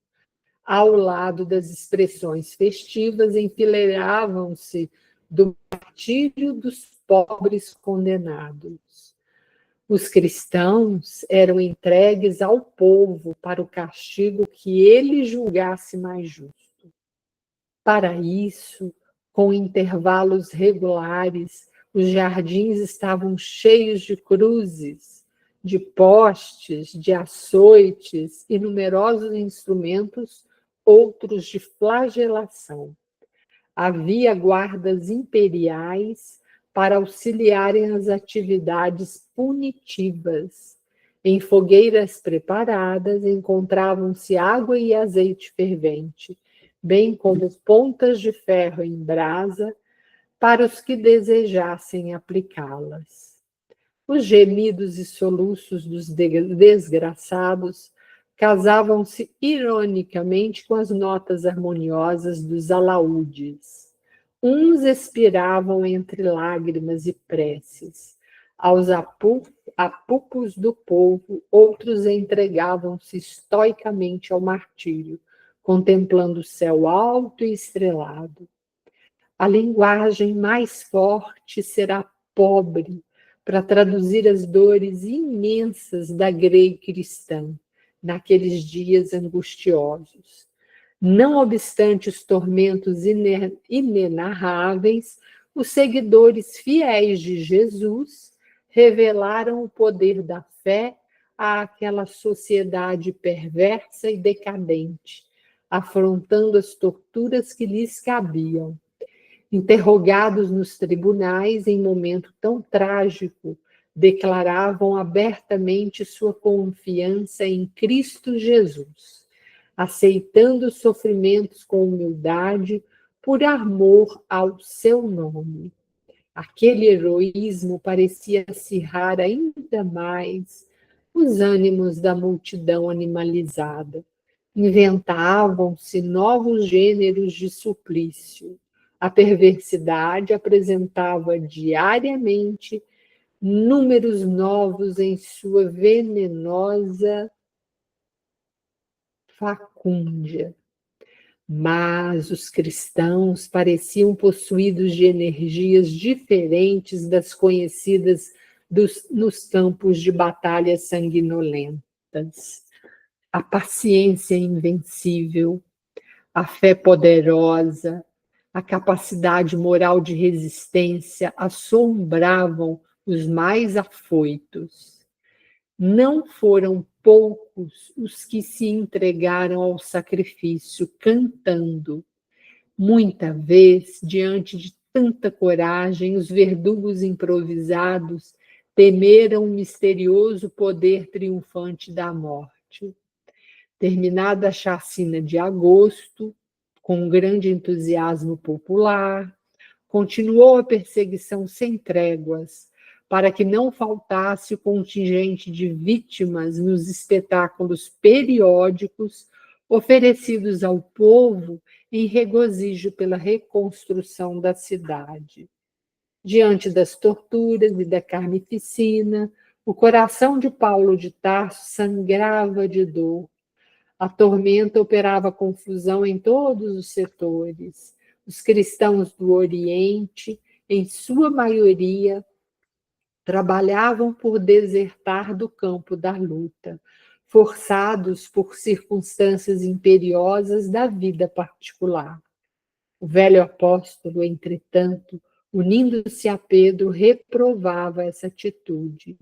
Ao lado das expressões festivas, enfileiravam-se do martírio dos pobres condenados. Os cristãos eram entregues ao povo para o castigo que ele julgasse mais justo. Para isso, com intervalos regulares, os jardins estavam cheios de cruzes, de postes, de açoites e numerosos instrumentos, outros de flagelação. Havia guardas imperiais para auxiliarem as atividades punitivas. Em fogueiras preparadas encontravam-se água e azeite fervente, bem como pontas de ferro em brasa para os que desejassem aplicá-las. Os gemidos e soluços dos desgraçados casavam-se ironicamente com as notas harmoniosas dos alaúdes. Uns expiravam entre lágrimas e preces. Aos apupos do povo, outros entregavam-se estoicamente ao martírio, contemplando o céu alto e estrelado. A linguagem mais forte será pobre para traduzir as dores imensas da grei cristã naqueles dias angustiosos. Não obstante os tormentos inenarráveis, os seguidores fiéis de Jesus revelaram o poder da fé àquela sociedade perversa e decadente, afrontando as torturas que lhes cabiam. Interrogados nos tribunais em momento tão trágico, declaravam abertamente sua confiança em Cristo Jesus, aceitando os sofrimentos com humildade por amor ao seu nome. Aquele heroísmo parecia acirrar ainda mais os ânimos da multidão animalizada. Inventavam-se novos gêneros de suplício. A perversidade apresentava diariamente números novos em sua venenosa facúndia. Mas os cristãos pareciam possuídos de energias diferentes das conhecidas nos campos de batalhas sanguinolentas. A paciência invencível, a fé poderosa, a capacidade moral de resistência assombravam os mais afoitos. Não foram poucos os que se entregaram ao sacrifício cantando. Muita vez, diante de tanta coragem, os verdugos improvisados temeram o misterioso poder triunfante da morte. Terminada a chacina de agosto, com um grande entusiasmo popular, continuou a perseguição sem tréguas, para que não faltasse o contingente de vítimas nos espetáculos periódicos oferecidos ao povo em regozijo pela reconstrução da cidade. Diante das torturas e da carnificina, o coração de Paulo de Tarso sangrava de dor. A tormenta operava confusão em todos os setores. Os cristãos do Oriente, em sua maioria, trabalhavam por desertar do campo da luta, forçados por circunstâncias imperiosas da vida particular. O velho apóstolo, entretanto, unindo-se a Pedro, reprovava essa atitude.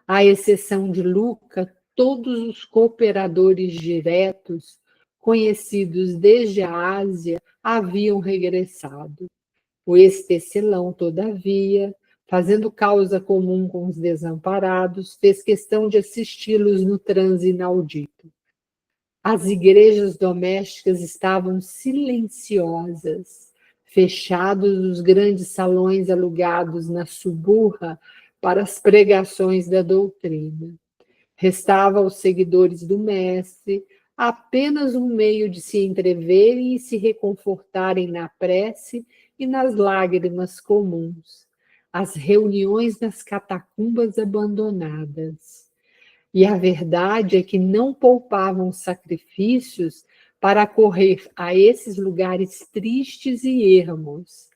À exceção de Lucas, todos os cooperadores diretos, conhecidos desde a Ásia, haviam regressado. O ex-tecelão, todavia, fazendo causa comum com os desamparados, fez questão de assisti-los no transe inaudito. As igrejas domésticas estavam silenciosas, fechados os grandes salões alugados na suburra para as pregações da doutrina. Restava aos seguidores do Mestre apenas um meio de se entreverem e se reconfortarem na prece e nas lágrimas comuns, as reuniões nas catacumbas abandonadas. E a verdade é que não poupavam sacrifícios para correr a esses lugares tristes e ermos.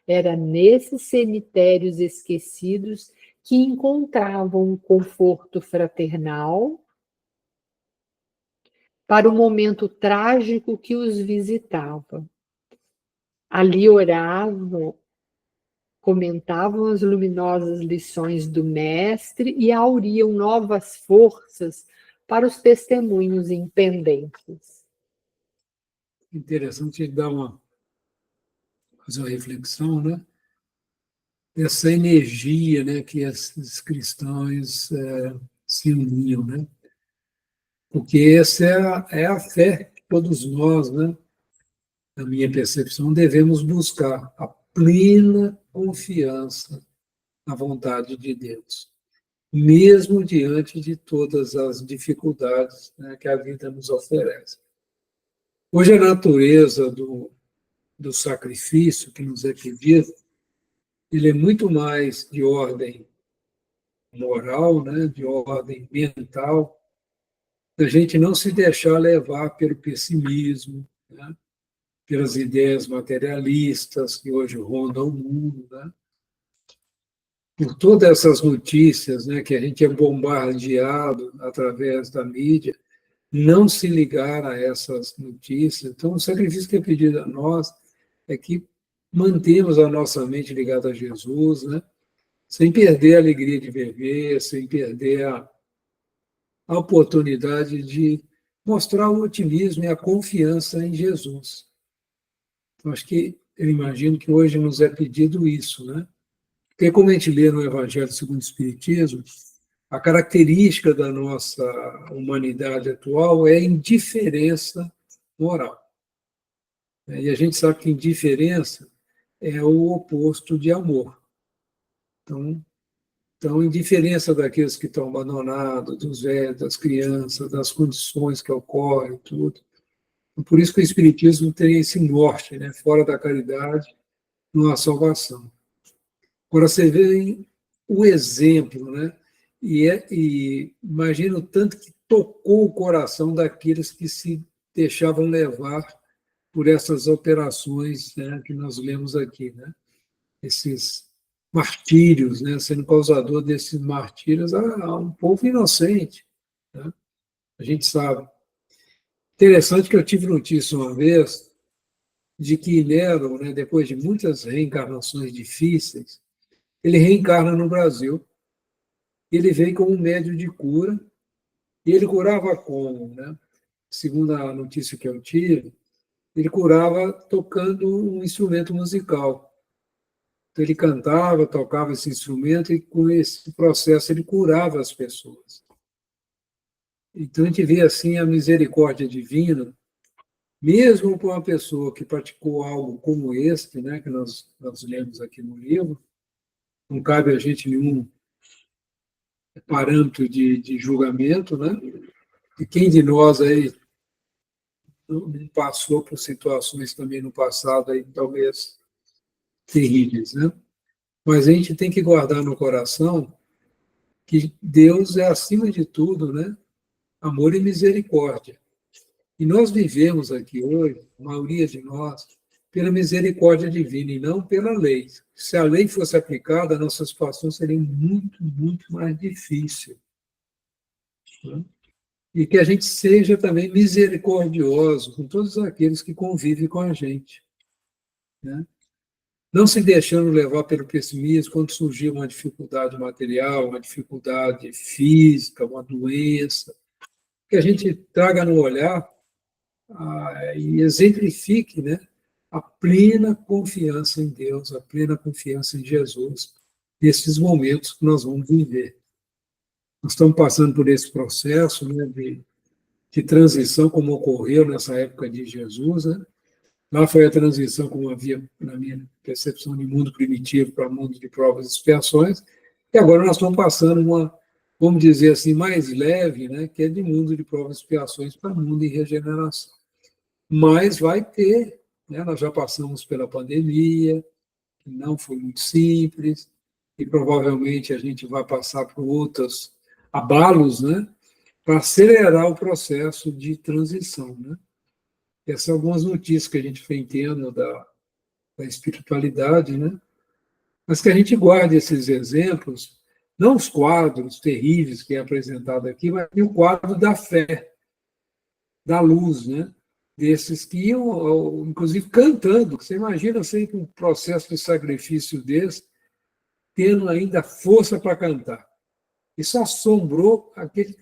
Era nesses cemitérios esquecidos que encontravam um conforto fraternal para o momento trágico que os visitava. Ali oravam, comentavam as luminosas lições do Mestre e auriam novas forças para os testemunhos impendentes. Interessante fazer uma reflexão, né? Essa energia, né, que esses cristãos se uniam, né? Porque essa é a fé que todos nós, né, na minha percepção, devemos buscar a plena confiança na vontade de Deus, mesmo diante de todas as dificuldades, né, que a vida nos oferece. Hoje a natureza do sacrifício que nos é pedido, ele é muito mais de ordem moral, né, de ordem mental, a gente não se deixar levar pelo pessimismo, né, pelas ideias materialistas que hoje rondam o mundo, né? Por todas essas notícias, né, que a gente é bombardeado através da mídia, não se ligar a essas notícias. Então, o sacrifício que é pedido a nós é que mantemos a nossa mente ligada a Jesus, né, sem perder a alegria de viver, sem perder a oportunidade de mostrar o otimismo e a confiança em Jesus. Então, acho que eu imagino que hoje nos é pedido isso, né? Porque, como a gente lê no Evangelho segundo o Espiritismo, a característica da nossa humanidade atual é indiferença moral. E a gente sabe que indiferença é o oposto de amor. Então, indiferença daqueles que estão abandonados, dos velhos, das crianças, das condições que ocorrem, tudo. Por isso que o Espiritismo tem esse norte, né? Fora da caridade, não há salvação. Agora, você vê o exemplo, né? E imagina o tanto que tocou o coração daqueles que se deixavam levar por essas operações, né, que nós lemos aqui, né? Esses martírios, né, sendo causador desses martírios a um povo inocente, né? A gente sabe. Interessante que eu tive notícia uma vez de que Nero, né, depois de muitas reencarnações difíceis, ele reencarna no Brasil. Ele veio como um médium de cura, e ele curava como, né? Segundo a notícia que eu tive, ele curava tocando um instrumento musical. Então, ele cantava, tocava esse instrumento, e com esse processo ele curava as pessoas. Então, a gente vê assim a misericórdia divina, mesmo com uma pessoa que praticou algo como este, né, que nós lemos aqui no livro, não cabe a gente nenhum parâmetro de julgamento, né? E quem de nós aí não passou por situações também no passado, aí, talvez terríveis, né? Mas a gente tem que guardar no coração que Deus é, acima de tudo, né? Amor e misericórdia. E nós vivemos aqui hoje, a maioria de nós, pela misericórdia divina e não pela lei. Se a lei fosse aplicada, a nossa situação seria muito, muito mais difícil, né? E que a gente seja também misericordioso com todos aqueles que convivem com a gente, né? Não se deixando levar pelo pessimismo quando surgir uma dificuldade material, uma dificuldade física, uma doença, que a gente traga no olhar e exemplifique, né, a plena confiança em Deus, a plena confiança em Jesus, nesses momentos que nós vamos viver. Nós estamos passando por esse processo, né, de transição, como ocorreu nessa época de Jesus, né? Lá foi a transição, como havia, na minha percepção, de mundo primitivo para mundo de provas e expiações, e agora nós estamos passando uma, vamos dizer assim, mais leve, né, que é de mundo de provas e expiações para mundo de regeneração. Mas vai ter, né, nós já passamos pela pandemia, que não foi muito simples, e provavelmente a gente vai passar por outros abalos, né, para acelerar o processo de transição, né? Essas são algumas notícias que a gente foi tendo da espiritualidade, né? Mas que a gente guarde esses exemplos, não os quadros terríveis que é apresentado aqui, mas o quadro da fé, da luz, né? Desses que iam, inclusive, cantando. Você imagina sempre um processo de sacrifício desse, tendo ainda força para cantar. Isso assombrou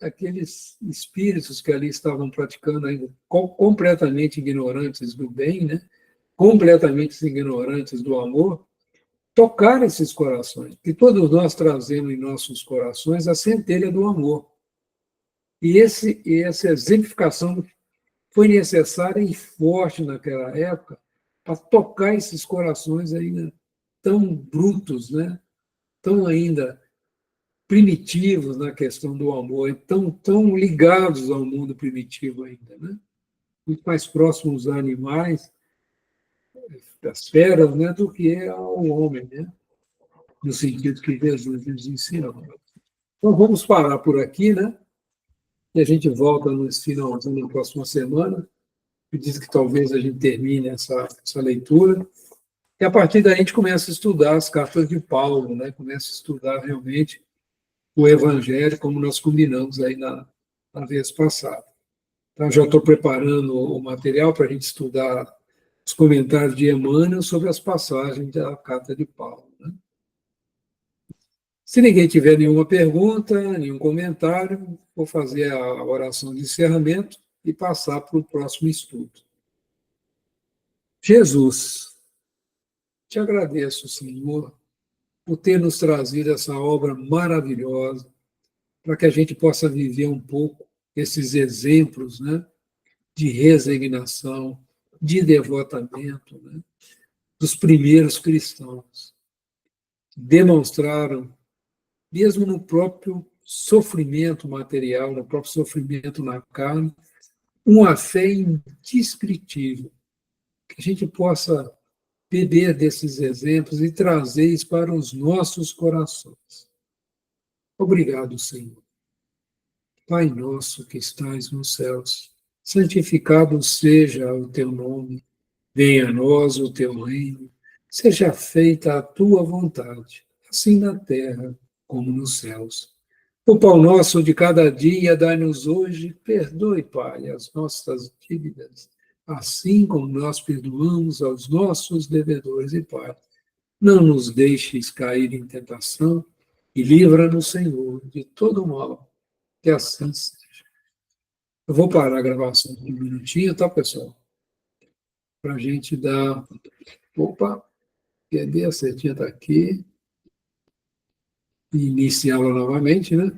aqueles espíritos que ali estavam praticando, ainda completamente ignorantes do bem, né? Completamente ignorantes do amor, tocar esses corações, que todos nós trazemos em nossos corações a centelha do amor. E essa exemplificação foi necessária e forte naquela época para tocar esses corações ainda tão brutos, né? Tão ainda primitivos na questão do amor, tão ligados ao mundo primitivo ainda, né? Muito mais próximos dos animais, das feras, né, do que ao homem, né? No sentido que Jesus nos ensinou. Então, vamos parar por aqui, né? E a gente volta no finalzinho na próxima semana, acredito que talvez a gente termine essa leitura, e a partir daí a gente começa a estudar as cartas de Paulo, né? Começa a estudar realmente o Evangelho, como nós combinamos aí na vez passada. Então, já estou preparando o material para a gente estudar os comentários de Emmanuel sobre as passagens da carta de Paulo, né? Se ninguém tiver nenhuma pergunta, nenhum comentário, vou fazer a oração de encerramento e passar para o próximo estudo. Jesus, te agradeço, Senhor, por ter nos trazido essa obra maravilhosa, para que a gente possa viver um pouco esses exemplos, né, de resignação, de devotamento, né, dos primeiros cristãos. Demonstraram, mesmo no próprio sofrimento material, no próprio sofrimento na carne, uma fé indescritível, que a gente possa beber desses exemplos e trazer para os nossos corações. Obrigado, Senhor. Pai nosso que estais nos céus, santificado seja o teu nome, venha a nós o teu reino, seja feita a tua vontade, assim na terra como nos céus. O pão nosso de cada dia dai-nos hoje, perdoe, Pai, as nossas dívidas, assim como nós perdoamos aos nossos devedores, e Pai, não nos deixes cair em tentação e livra-nos, Senhor, de todo mal, que assim seja. Eu vou parar a gravação por um minutinho, tá, pessoal? Para a gente dar... Opa, cadê a setinha? Está aqui. E iniciá-la novamente, né?